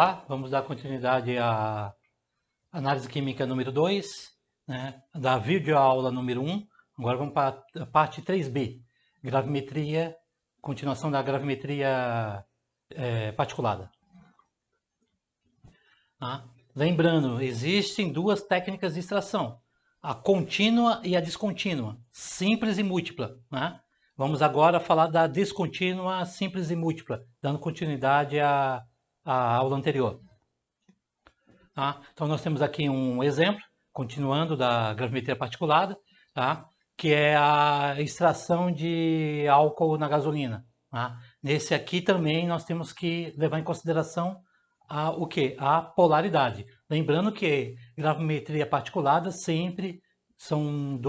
Olá, vamos dar continuidade à análise química número 2, né, da videoaula número 1. Agora vamos para a parte 3b, gravimetria, continuação da gravimetria particulada. Tá? Lembrando, existem duas técnicas de extração, a contínua e a descontínua, simples e múltipla. Né? Vamos agora falar da descontínua, simples e múltipla, dando continuidade à aula anterior. Tá? Então nós temos aqui um exemplo, continuando da gravimetria particulada, tá? Que é a extração de álcool na gasolina. Tá? Nesse aqui também nós temos que levar em consideração o quê? A polaridade. Lembrando que gravimetria particulada sempre são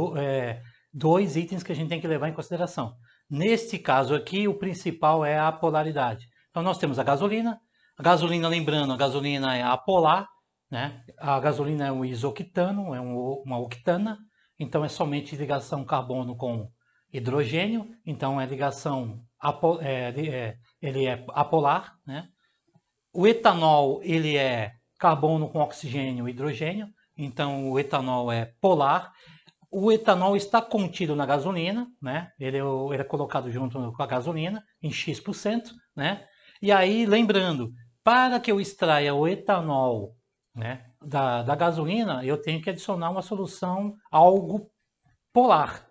dois itens que a gente tem que levar em consideração. Neste caso aqui, o principal é a polaridade. Então nós temos a gasolina, lembrando, a gasolina é apolar, né? A gasolina é um isoctano, é uma octana, então é somente ligação carbono com hidrogênio, então é ligação ele é apolar, né? O etanol ele é carbono com oxigênio e hidrogênio, então o etanol é polar. O etanol está contido na gasolina, né? Ele é colocado junto com a gasolina em X%, né? E aí, lembrando, para que eu extraia o etanol, né, da gasolina, eu tenho que adicionar uma solução algo polar,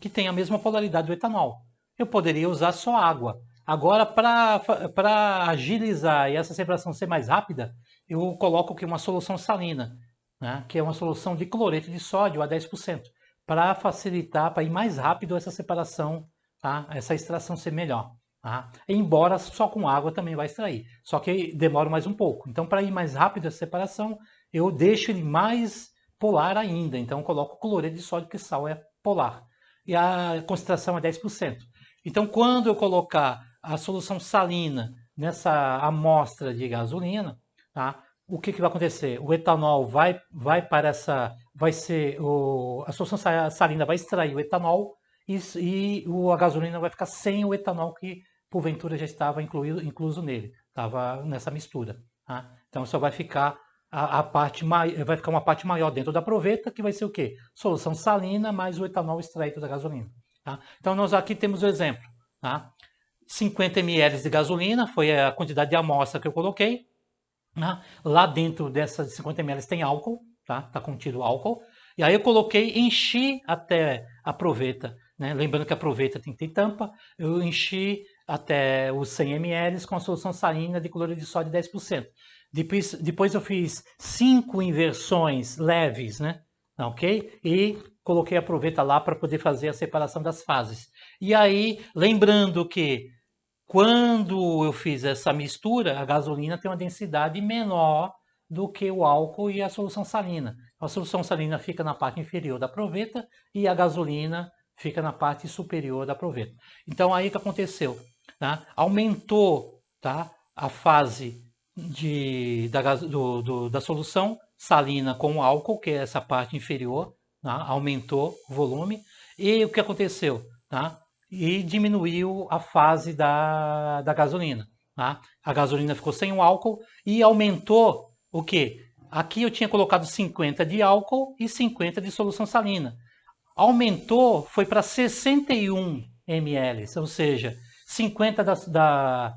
que tem a mesma polaridade do etanol. Eu poderia usar só água. Agora, para agilizar e essa separação ser mais rápida, eu coloco aqui uma solução salina, né, que é uma solução de cloreto de sódio a 10%, para facilitar, para ir mais rápido essa separação, tá, essa extração ser melhor. Tá? Embora só com água também vai extrair, só que demora mais um pouco. Então, para ir mais rápido essa separação, eu deixo ele mais polar ainda. Então, coloco cloreto de sódio, porque sal é polar. E a concentração é 10%. Então, quando eu colocar a solução salina nessa amostra de gasolina, tá? O que vai acontecer? O etanol vai para essa, a solução salina vai extrair o etanol e a gasolina vai ficar sem o etanol que porventura já estava incluso nele, estava nessa mistura. Tá? Então só vai ficar vai ficar uma parte maior dentro da proveta, que vai ser o quê? Solução salina mais o etanol extraído da gasolina. Tá? Então nós aqui temos o exemplo. Tá? 50 ml de gasolina foi a quantidade de amostra que eu coloquei. Tá? Lá dentro dessas 50 ml tem álcool, tá? Tá contido álcool. E aí eu coloquei, enchi até a proveta, né? Lembrando que a proveta tem que ter tampa. Eu enchi até os 100 ml com a solução salina de cloreto de sódio 10%. Depois eu fiz 5 inversões leves, né? Ok? E coloquei a proveta lá para poder fazer a separação das fases. E aí, lembrando que quando eu fiz essa mistura, a gasolina tem uma densidade menor do que o álcool e a solução salina. A solução salina fica na parte inferior da proveta e a gasolina fica na parte superior da proveta. Então aí o que aconteceu? Tá? Aumentou, tá, a fase da solução salina com o álcool, que é essa parte inferior, tá? Aumentou o volume. E o que aconteceu? Tá? E diminuiu a fase da gasolina. Tá? A gasolina ficou sem o álcool e aumentou o quê? Aqui eu tinha colocado 50 de álcool e 50 de solução salina. Aumentou, foi para 61 ml, ou seja, 50 da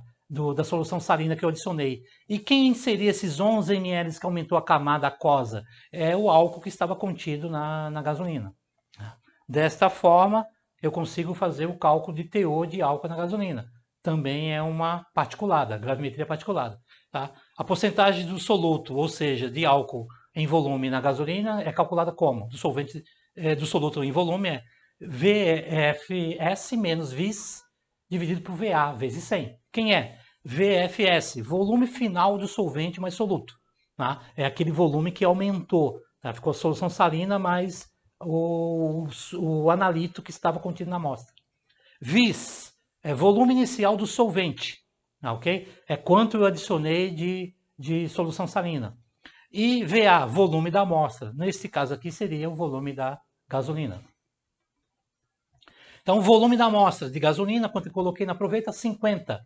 solução salina que eu adicionei. E quem seria esses 11 ml que aumentou a camada aquosa? É o álcool que estava contido na gasolina. Desta forma, eu consigo fazer o cálculo de teor de álcool na gasolina. Também é uma particulada, gravimetria particulada. Tá? A porcentagem do soluto, ou seja, de álcool em volume na gasolina, é calculada como? Do solvente do soluto em volume é VFS menos VIS dividido por VA vezes 100. Quem é? VFS, volume final do solvente mais soluto. Tá? É aquele volume que aumentou. Tá? Ficou solução salina mais o analito que estava contido na amostra. VIS é volume inicial do solvente, ok? É quanto eu adicionei de solução salina. E VA, volume da amostra. Nesse caso aqui seria o volume da gasolina. Então, o volume da amostra de gasolina, quanto eu coloquei na proveta, 50.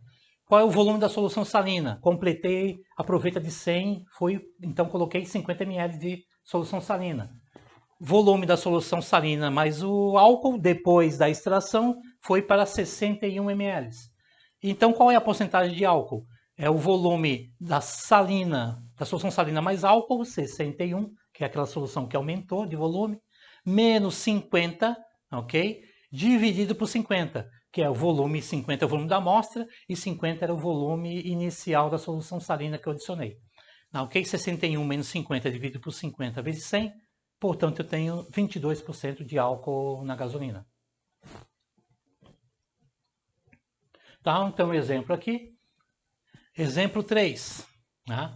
Qual é o volume da solução salina? Completei a proveta de 100, então coloquei 50 ml de solução salina. Volume da solução salina mais o álcool, depois da extração, foi para 61 ml. Então, qual é a porcentagem de álcool? É o volume da solução salina mais álcool, 61, que é aquela solução que aumentou de volume, menos 50, ok? Dividido por 50, que é o volume, 50 é o volume da amostra, e 50 era o volume inicial da solução salina que eu adicionei. Ok? 61 menos 50 dividido por 50 vezes 100, portanto eu tenho 22% de álcool na gasolina. Tá? Então, exemplo aqui. Exemplo 3. Né?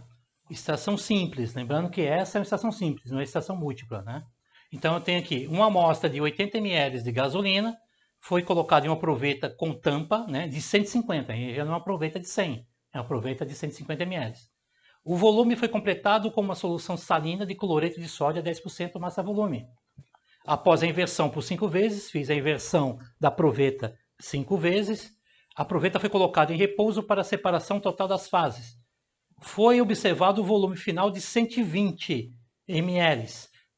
Extração simples. Lembrando que essa é uma extração simples, não é extração múltipla. Né? Então, eu tenho aqui uma amostra de 80 ml de gasolina, foi colocada em uma proveta com tampa, né, de 150. E já não é uma proveta de 100, é uma proveta de 150 ml. O volume foi completado com uma solução salina de cloreto de sódio a 10% massa volume. Após a inversão por 5 vezes, fiz a inversão da proveta 5 vezes, a proveta foi colocada em repouso para a separação total das fases. Foi observado o volume final de 120 ml,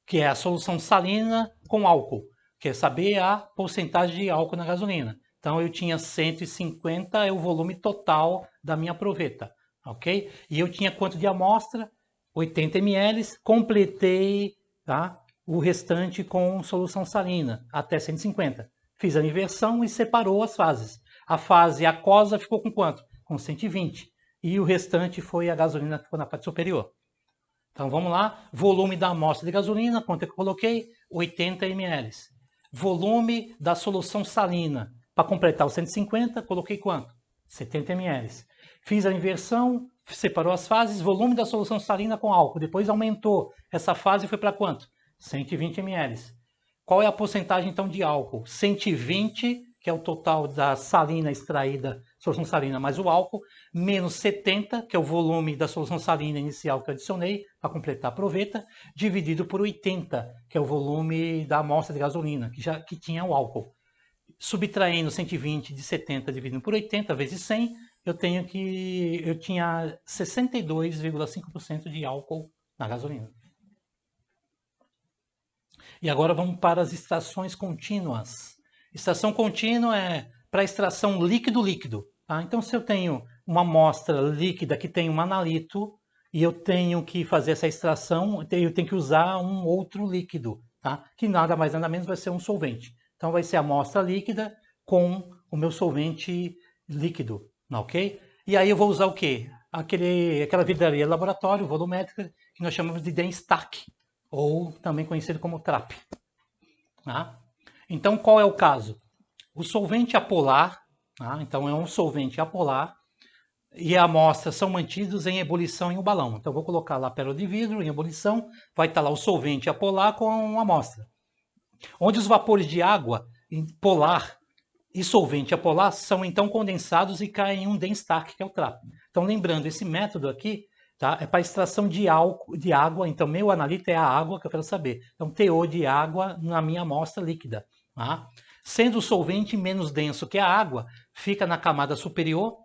que é a solução salina com álcool. Quer saber a porcentagem de álcool na gasolina. Então eu tinha 150, é o volume total da minha proveta, ok? E eu tinha quanto de amostra? 80 ml, completei, tá? O restante com solução salina, até 150. Fiz a inversão e separou as fases. A fase aquosa ficou com quanto? Com 120. E o restante foi a gasolina que ficou na parte superior. Então vamos lá, volume da amostra de gasolina, quanto é que eu coloquei? 80 ml. Volume da solução salina, para completar os 150, coloquei quanto? 70 ml. Fiz a inversão, separou as fases, volume da solução salina com álcool, depois aumentou essa fase e foi para quanto? 120 ml. Qual é a porcentagem então de álcool? 120, que é o total da salina extraída, solução salina mais o álcool, menos 70, que é o volume da solução salina inicial que eu adicionei para completar a proveta, dividido por 80, que é o volume da amostra de gasolina, que tinha o álcool. Subtraindo 120 de 70 dividido por 80 vezes 100, eu tinha 62,5% de álcool na gasolina. E agora vamos para as extrações contínuas. Extração contínua é para extração líquido-líquido. Tá? Então, se eu tenho uma amostra líquida que tem um analito e eu tenho que fazer essa extração, eu tenho que usar um outro líquido, tá? Que nada mais nada menos vai ser um solvente. Então, vai ser a amostra líquida com o meu solvente líquido, ok? E aí eu vou usar o quê? Aquela vidraria laboratório volumétrica que nós chamamos de Denstack, ou também conhecido como TRAP. Tá? Então, qual é o caso? O solvente apolar, tá? Então é um solvente apolar, e a amostra são mantidos em ebulição em um balão. Então, eu vou colocar lá pérola de vidro em ebulição, vai estar lá o solvente apolar com a amostra. Onde os vapores de água polar e solvente apolar são então condensados e caem em um Denstack, que é o TRAP. Então, lembrando, esse método aqui, tá, é para extração de água, então meu analito é a água que eu quero saber. Então, teor de água na minha amostra líquida. Tá? Sendo o solvente menos denso que a água, fica na camada superior,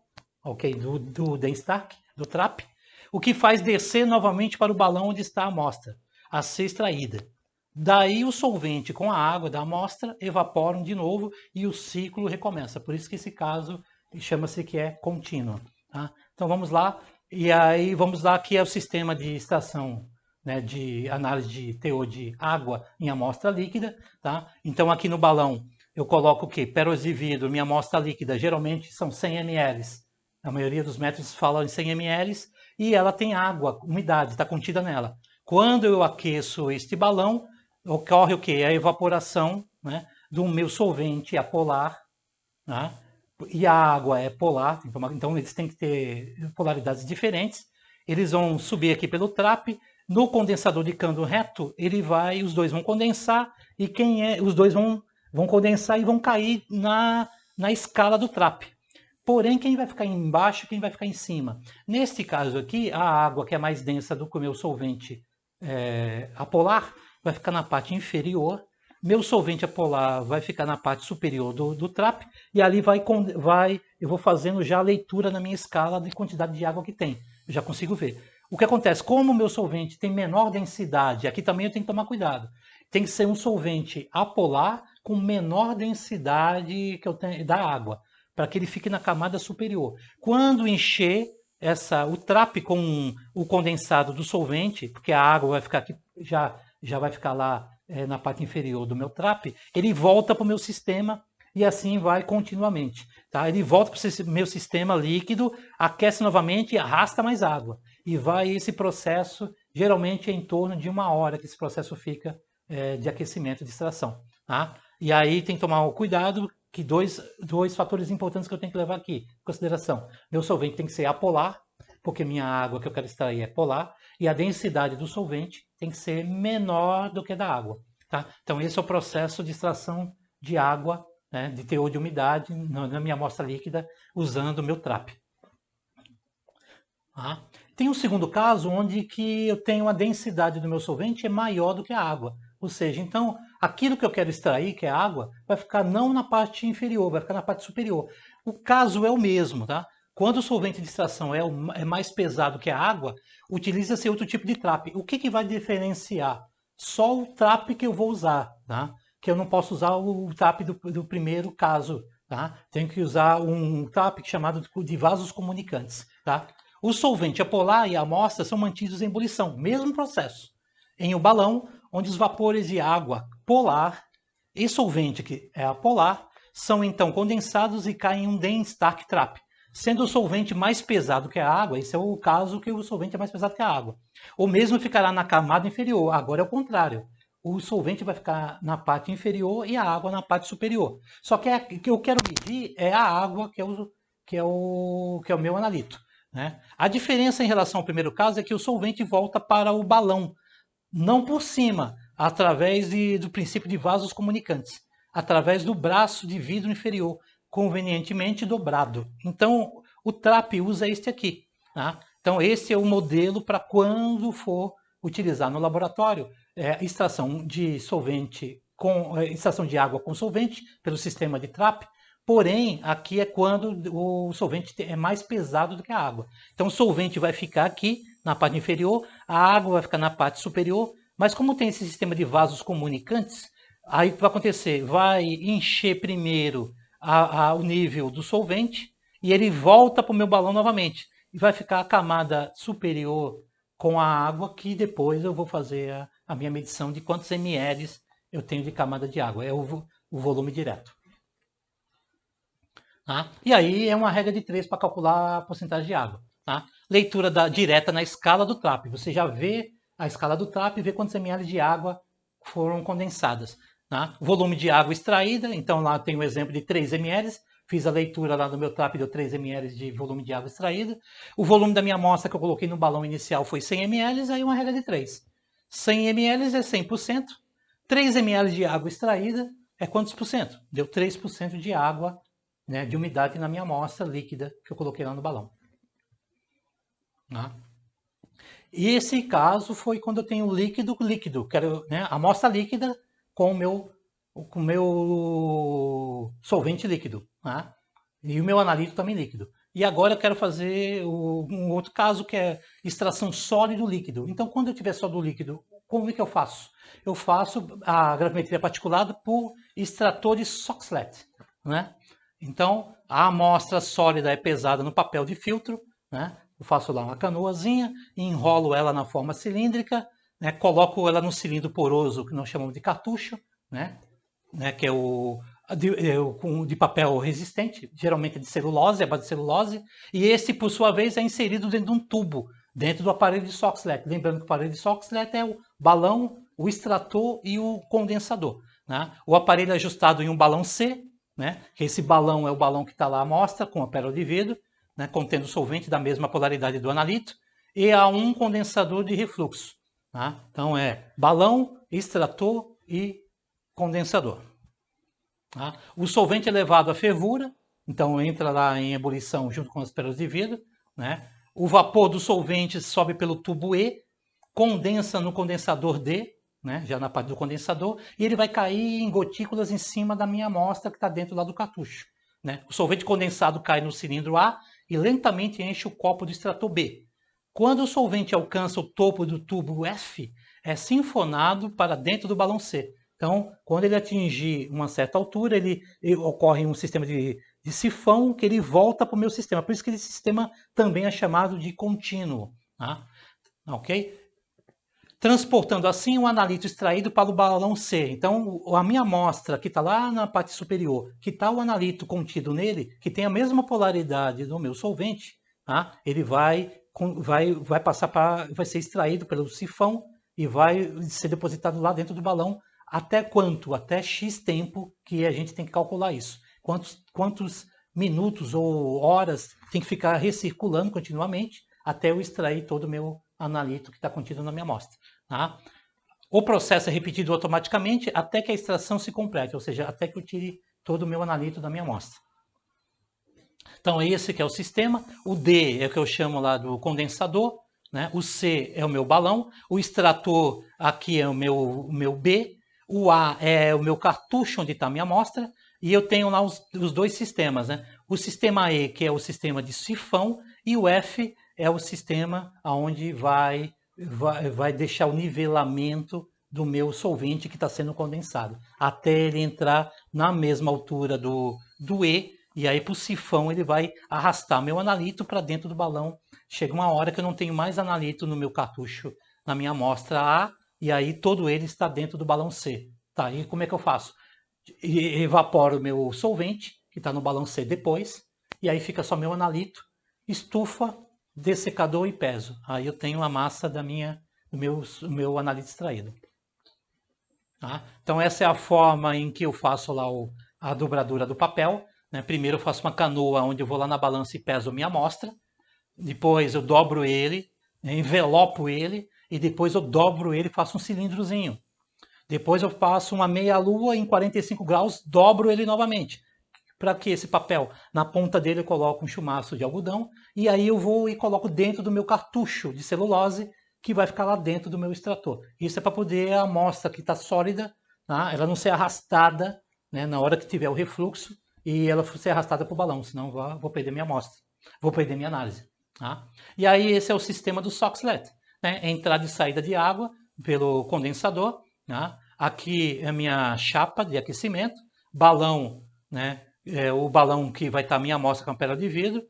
ok, do Denstack, do TRAP, o que faz descer novamente para o balão onde está a amostra, a ser extraída. Daí o solvente com a água da amostra evaporam de novo e o ciclo recomeça. Por isso que esse caso chama-se que é contínuo. Tá? Então vamos lá, e aí vamos lá que é o sistema de extração, né, de análise de teor de água em amostra líquida. Tá? Então aqui no balão eu coloco o quê? Pérolas de vidro, minha amostra líquida geralmente são 100 ml. A maioria dos métodos falam em 100 ml e ela tem água, umidade, está contida nela. Quando eu aqueço este balão, ocorre o quê? A evaporação, né, do meu solvente apolar, né, e a água é polar, então eles têm que ter polaridades diferentes. Eles vão subir aqui pelo TRAP, no condensador de câmbio reto, os dois vão condensar e os dois vão condensar e vão cair na escala do TRAP. Porém, quem vai ficar embaixo e quem vai ficar em cima? Neste caso aqui, a água que é mais densa do que o meu solvente apolar vai ficar na parte inferior, meu solvente apolar vai ficar na parte superior do trap, e ali eu vou fazendo já a leitura na minha escala de quantidade de água que tem. Eu já consigo ver. O que acontece? Como o meu solvente tem menor densidade, aqui também eu tenho que tomar cuidado. Tem que ser um solvente apolar com menor densidade que eu tenho da água, para que ele fique na camada superior. Quando encher o trap com o condensado do solvente, porque a água vai ficar aqui, já vai ficar lá na parte inferior do meu trap, ele volta para o meu sistema e assim vai continuamente. Tá? Ele volta para o meu sistema líquido, aquece novamente e arrasta mais água. E vai esse processo, geralmente é em torno de 1 hora que esse processo fica de aquecimento de extração. Tá? E aí tem que tomar cuidado que dois fatores importantes que eu tenho que levar aqui em consideração. Meu solvente tem que ser apolar, porque minha água que eu quero extrair é polar, e a densidade do solvente tem que ser menor do que a da água. Tá? Então esse é o processo de extração de água, né, de teor de umidade na minha amostra líquida, usando o meu trap. Tá? Tem um segundo caso onde que eu tenho a densidade do meu solvente é maior do que a água. Ou seja, então, aquilo que eu quero extrair, que é a água, vai ficar não na parte inferior, vai ficar na parte superior. O caso é o mesmo, tá? Quando o solvente de extração é mais pesado que a água, utiliza-se outro tipo de trap. O que vai diferenciar? Só o trap que eu vou usar, tá? Que eu não posso usar o trap do primeiro caso, tá? Tenho que usar um trap chamado de vasos comunicantes, tá? O solvente apolar e a amostra são mantidos em ebulição, mesmo processo, em um balão onde os vapores de água polar e solvente, que é apolar, são então condensados e caem em um dense dark trap, sendo o solvente mais pesado que a água. Esse é o caso que o solvente é mais pesado que a água. Ou mesmo ficará na camada inferior. Agora é o contrário. O solvente vai ficar na parte inferior e a água na parte superior. Só que o que eu quero medir é a água, que é o meu analito. Né? A diferença em relação ao primeiro caso é que o solvente volta para o balão, não por cima, através do princípio de vasos comunicantes, através do braço de vidro inferior, convenientemente dobrado. Então, o trap usa este aqui. Tá? Então, esse é o modelo para quando for utilizar no laboratório extração de solvente extração de água com solvente pelo sistema de trap. Porém, aqui é quando o solvente é mais pesado do que a água. Então, o solvente vai ficar aqui na parte inferior, a água vai ficar na parte superior, mas como tem esse sistema de vasos comunicantes, aí o que vai acontecer? Vai encher primeiro o nível do solvente e ele volta para o meu balão novamente. E vai ficar a camada superior com a água, que depois eu vou fazer a minha medição de quantos ml eu tenho de camada de água. É o volume direto. Tá? E aí é uma regra de 3 para calcular a porcentagem de água. Tá? Leitura direta na escala do trap. Você já vê a escala do trap e vê quantos ml de água foram condensadas. Tá? Volume de água extraída, então lá tem o exemplo de 3 ml. Fiz a leitura lá no meu trap, deu 3 ml de volume de água extraída. O volume da minha amostra que eu coloquei no balão inicial foi 100 ml, aí uma regra de 3. 100 ml é 100%. 3 ml de água extraída é quantos por cento? Deu 3% de água, né, de umidade na minha amostra líquida que eu coloquei lá no balão. Tá? E esse caso foi quando eu tenho líquido, quero, né, amostra líquida com o meu solvente líquido. Tá? E o meu analito também líquido. E agora eu quero fazer um outro caso que é extração sólido líquido. Então, quando eu tiver só do líquido, como é que eu faço? Eu faço a gravimetria particulada por extrator de Soxhlet, né? Então, a amostra sólida é pesada no papel de filtro, né? Eu faço lá uma canoazinha, enrolo ela na forma cilíndrica, né? Coloco ela no cilindro poroso, que nós chamamos de cartucho, né? Que é de papel resistente, geralmente de celulose, a base de celulose, e esse, por sua vez, é inserido dentro de um tubo, dentro do aparelho de Soxhlet. Lembrando que o aparelho de Soxhlet é o balão, o extrator e o condensador. Né? O aparelho é ajustado em um balão C, né? Que esse balão é o balão que está lá à amostra, com a pérola de vidro, né? Contendo solvente da mesma polaridade do analito, e há um condensador de refluxo. Tá? Então é balão, extrator e condensador. Tá? O solvente é levado à fervura, então entra lá em ebulição junto com as pérolas de vidro. Né? O vapor do solvente sobe pelo tubo E, condensa no condensador D, né, já na parte do condensador, e ele vai cair em gotículas em cima da minha amostra que está dentro lá do cartucho. Né? O solvente condensado cai no cilindro A e lentamente enche o copo do extrator B. Quando o solvente alcança o topo do tubo F, é sinfonado para dentro do balão C. Então, quando ele atingir uma certa altura, ele ocorre um sistema de sifão que ele volta para o meu sistema. Por isso que esse sistema também é chamado de contínuo. Tá? Ok? Transportando assim o analito extraído para o balão C. Então, a minha amostra que está lá na parte superior, que está o analito contido nele, que tem a mesma polaridade do meu solvente, tá? Ele vai passar para, vai ser extraído pelo sifão e vai ser depositado lá dentro do balão. Até quanto? Até X tempo que a gente tem que calcular isso. Quantos minutos ou horas tem que ficar recirculando continuamente até eu extrair todo o meu analito que está contido na minha amostra. Tá? O processo é repetido automaticamente até que a extração se complete, ou seja, até que eu tire todo o meu analito da minha amostra. Então, esse que é o sistema. O D é o que eu chamo lá do condensador, né? O C é o meu balão, o extrator aqui é o meu B, o A é o meu cartucho onde está a minha amostra, e eu tenho lá os dois sistemas, né? O sistema E, que é o sistema de sifão, e o F é o sistema onde vai deixar o nivelamento do meu solvente que está sendo condensado, até ele entrar na mesma altura do E, e aí para o sifão ele vai arrastar meu analito para dentro do balão. Chega uma hora que eu não tenho mais analito no meu cartucho, na minha amostra A, e aí todo ele está dentro do balão C. Tá, e como é que eu faço? Evaporo o meu solvente, que está no balão C depois, e aí fica só meu analito, estufa, dessecador e peso. Aí eu tenho a massa do meu analito extraído. Tá? Então essa é a forma em que eu faço lá a dobradura do papel. Né? Primeiro eu faço uma canoa onde eu vou lá na balança e peso a minha amostra. Depois eu dobro ele, envelopo ele e depois eu dobro ele e faço um cilindrozinho. Depois eu faço uma meia-lua em 45 graus, dobro ele novamente. Para que esse papel? Na ponta dele eu coloco um chumaço de algodão e aí eu vou e coloco dentro do meu cartucho de celulose que vai ficar lá dentro do meu extrator. Isso é para poder a amostra que está sólida, tá? Ela não ser arrastada, né, na hora que tiver o refluxo e ela ser arrastada para o balão, senão vou perder minha amostra, vou perder minha análise. Tá? E aí esse é o sistema do Soxhlet, né? Entrada e saída de água pelo condensador. Tá? Aqui é a minha chapa de aquecimento, balão, né? O balão que vai estar a minha amostra com a pérola de vidro,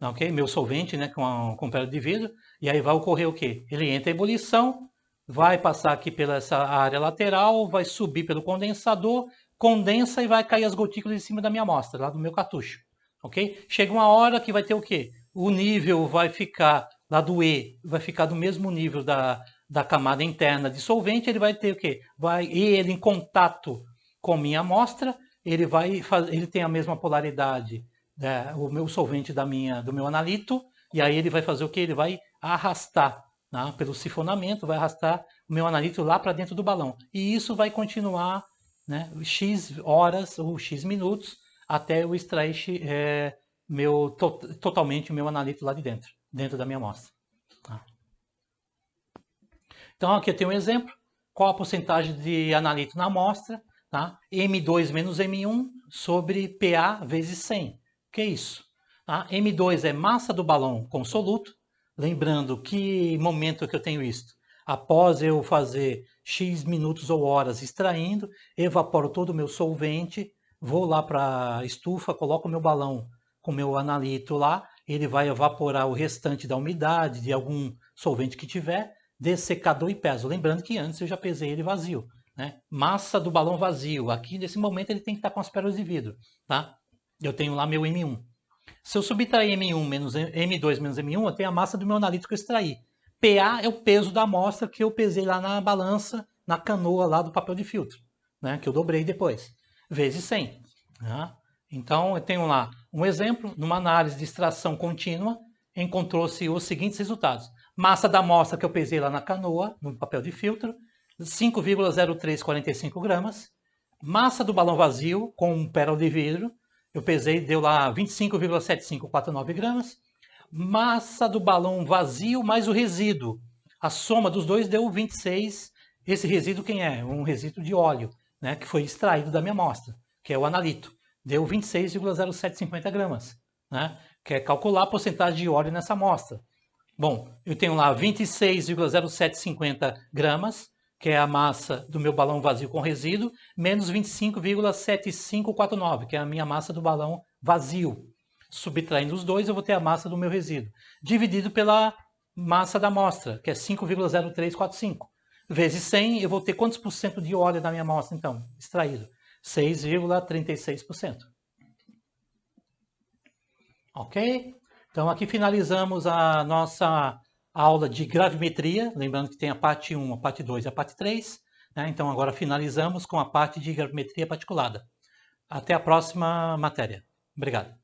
ok? Meu solvente, né, com pérola de vidro, e aí vai ocorrer o quê? Ele entra em ebulição, vai passar aqui pela essa área lateral, vai subir pelo condensador, condensa e vai cair as gotículas em cima da minha amostra, lá do meu cartucho, ok? Chega uma hora que vai ter o quê? O nível vai ficar, lá do E, vai ficar do mesmo nível da camada interna de solvente, ele vai ter o quê? Ele em contato com minha amostra, ele tem a mesma polaridade, né, o meu solvente do meu analito, e aí ele vai fazer o que? Ele vai arrastar, né, pelo sifonamento, vai arrastar o meu analito lá para dentro do balão. E isso vai continuar, né, X horas ou X minutos até eu extrair totalmente o meu analito lá de dentro da minha amostra. Tá? Então aqui eu tenho um exemplo. Qual a porcentagem de analito na amostra? Tá? M2 menos M1 sobre PA vezes 100. O que é isso? Tá? M2 é massa do balão com soluto. Lembrando que momento que eu tenho isso? Após eu fazer X minutos ou horas extraindo, evaporo todo o meu solvente, vou lá para a estufa, coloco o meu balão com o meu analito lá, ele vai evaporar o restante da umidade de algum solvente que tiver, dessecador e peso. Lembrando que antes eu já pesei ele vazio. Né? Massa do balão vazio. Aqui, nesse momento, ele tem que estar com as pérolas de vidro. Tá? Eu tenho lá meu M1. Se eu subtrair M1 menos M2 menos M1, eu tenho a massa do meu analito que eu extraí. PA é o peso da amostra que eu pesei lá na balança, na canoa lá do papel de filtro, né? Que eu dobrei depois, vezes 100. Tá? Então, eu tenho lá um exemplo. Numa análise de extração contínua, encontrou-se os seguintes resultados. Massa da amostra que eu pesei lá na canoa, no papel de filtro, 5,0345 gramas. Massa do balão vazio com pérola de vidro, eu pesei, deu lá 25,7549 gramas. Massa do balão vazio mais o resíduo. A soma dos dois deu 26 Esse resíduo quem é? Um resíduo de óleo, né, que foi extraído da minha amostra, que é o analito. Deu 26,0750 gramas, né? Que é calcular a porcentagem de óleo nessa amostra. Bom, eu tenho lá 26,0750 gramas, que é a massa do meu balão vazio com resíduo, menos 25,7549, que é a minha massa do balão vazio. Subtraindo os dois, eu vou ter a massa do meu resíduo, dividido pela massa da amostra, que é 5,0345. Vezes 100, eu vou ter quantos por cento de óleo na minha amostra, então, extraído? 6,36%. Ok? Então, aqui finalizamos a nossa aula de gravimetria. Lembrando que tem a parte 1, a parte 2 e a parte 3. Né? Então, agora finalizamos com a parte de gravimetria particulada. Até a próxima matéria. Obrigado.